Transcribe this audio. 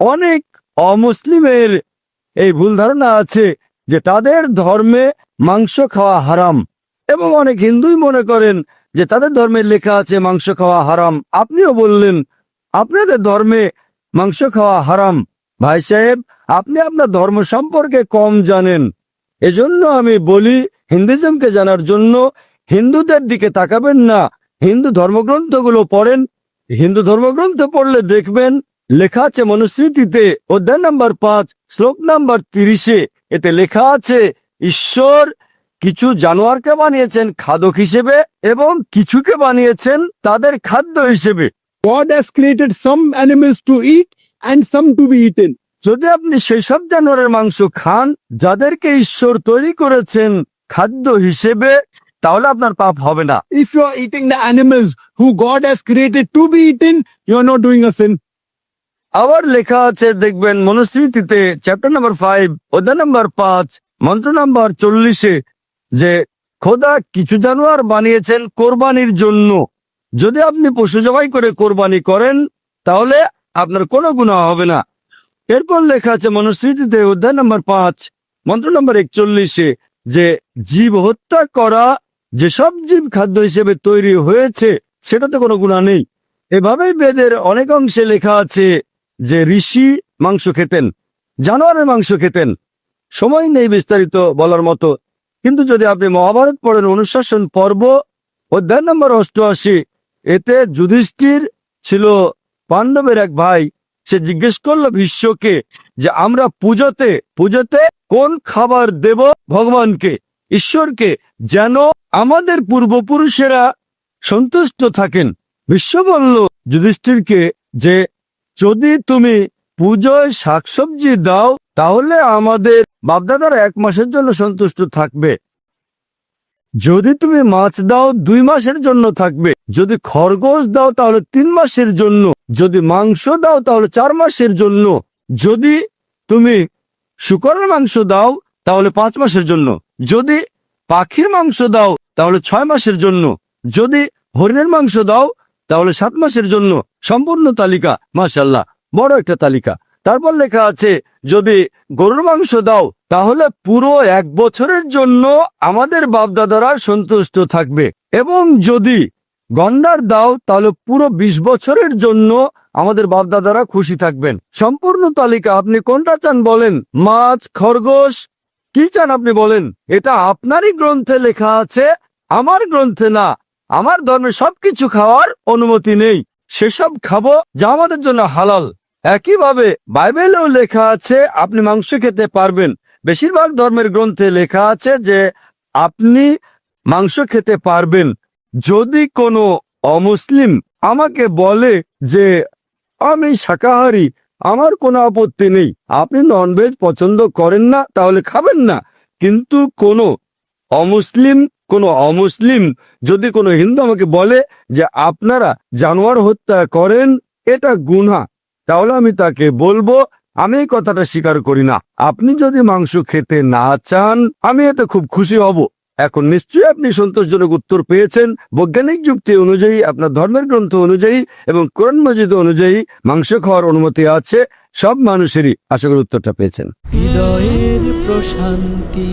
অনেক অমুসলিমের এই ভুল ধারণা আছে যে তাদের ধর্মে মাংস খাওয়া হারাম, এবং অনেক হিন্দুই মনে করেন যে তাদের ধর্মে লেখা আছে মাংস খাওয়া হারাম। আপনিও বললেন আপনাদের ধর্মে মাংস খাওয়া হারাম। ভাই সাহেব, আপনি আপনার ধর্ম সম্পর্কে কম জানেন। এজন্য আমি বলি, হিন্দুইজমকে জানার জন্য হিন্দুদের দিকে তাকাবেন না, হিন্দু ধর্মগ্রন্থগুলো পড়েন। হিন্দু ধর্মগ্রন্থ পড়লে দেখবেন লেখা আছে মনুস্মৃতিতে অধ্যায় নাম্বার 5 শ্লোক নাম্বার 30-এ। এতে লেখা আছে ঈশ্বর কিছু জানোয়ারকে বানিয়েছেন খাদক হিসেবে এবং কিছুকে বানিয়েছেন তাদের খাদ্য হিসেবে। God has created some animals to eat and some to be eaten. যদি আপনি সেই সব জানোয়ারের মাংস খান যাদেরকে ঈশ্বর তৈরি করেছেন খাদ্য হিসেবে, তাহলে আপনার পাপ হবে না। If you are eating the animals who God has created to be eaten, you are not doing a sin. আবার লেখা আছে দেখবেন মনুস্মৃতিতে চ্যাপ্টার নাম্বার 5 অধ্যায় নাম্বার 5 মন্ত্র নাম্বার 40-এ যে খোদা কিছু জানোয়ার বানিয়েছেন কোরবানির জন্য। যদি আপনি পশু জবাই করে কোরবানি করেন তাহলে আপনার কোনো গুনাহ হবে না। এরপর লেখা আছে মনুস্মৃতিতে অধ্যায় নাম্বার 5 মন্ত্র নাম্বার 41-এ যে জীব হত্যা করা যেসব জীব খাদ্য হিসেবে তৈরি হয়েছে সেটাতে কোনো গুনাহ নেই। এভাবেই বেদের অনেক অংশে লেখা আছে যে ঋষি মাংস খেতেন, জানোয়ারের মাংস খেতেন। সময় নেই বিস্তারিত বলার মতো, কিন্তু যদি আপনি মহাভারত পড়েন অনুশাসন পর্ব অধ্যায় নম্বর 88, এতে যুধিষ্ঠির ছিল পাণ্ডবের এক ভাই। সে জিজ্ঞেস করলো বিশ্বকে যে আমরা পুজোতে কোন খাবার দেব ভগবানকে, ঈশ্বরকে, যেন আমাদের পূর্বপুরুষেরা সন্তুষ্ট থাকেন। বিশ্ব বলল যুধিষ্ঠিরকে যে যদি তুমি পূজোয় শাকসবজি দাও তাহলে আমাদের বাপদাদারা 1 মাসের জন্য সন্তুষ্ট থাকবে। যদি তুমি মাছ দাও 2 মাসের জন্য থাকবে। যদি খরগোশ দাও তাহলে 3 মাসের জন্য। যদি মাংস দাও তাহলে 4 মাসের জন্য। যদি তুমি শূকরের মাংস দাও তাহলে 5 মাসের জন্য। যদি পাখির মাংস দাও তাহলে 6 মাসের জন্য। যদি হরিণের মাংস দাও তাহলে 7 মাসের জন্য। সম্পূর্ণ তালিকা, মাশাআল্লাহ, বড় একটা তালিকা। তারপর লেখা আছে যদি গরুর মাংস দাও তাহলে পুরো 1 বছরের জন্য আমাদের বাপদাদারা সন্তুষ্ট থাকবে, এবং যদি গন্ডার দাও তাহলে পুরো 20 বছরের জন্য আমাদের বাপদাদারা খুশি থাকবেন। সম্পূর্ণ তালিকা। আপনি কোনটা চান বলেন? মাছ, খরগোশ, কি চান আপনি বলেন? এটা আপনারই গ্রন্থে লেখা আছে, আমার গ্রন্থে না। আমার ধর্মে সবকিছু খাওয়ার অনুমতি নেই, সেসব খাবো যা আমাদের জন্য হালাল। একইভাবে বাইবেলেও লেখা আছে আপনি মাংস খেতে পারবেন। বেশিরভাগ ধর্মের গ্রন্থে লেখা আছে যে আপনি মাংস খেতে পারবেন। যদি কোনো অমুসলিম আমাকে বলে যে আমি শাকাহারি, আমার কোনো আপত্তি নেই। আপনি ননভেজ পছন্দ করেন না তাহলে খাবেন না। কিন্তু কোনো অমুসলিম যদি কোনো হিন্দু আমাকে বলে যে আপনারা জানোয়ার হত্যা করেন, এটা গুনাহ, তাহলে আমি তাকে বলবো আমি এই কথাটা স্বীকার করি না। আপনি যদি মাংস খেতে না চান আমি এতে খুব খুশি হব। এখন নিশ্চয়ই আপনি সন্তোষজনক উত্তর পেয়েছেন। বৈজ্ঞানিক যুক্তি অনুযায়ী, আপনার ধর্মের গ্রন্থ অনুযায়ী এবং কোরআন মাজিদ অনুযায়ী মাংস খাওয়ার অনুমতি আছে সব মানুষেরই। আশা করি উত্তরটা পেয়েছেন। হৃদয়ের প্রশান্তি।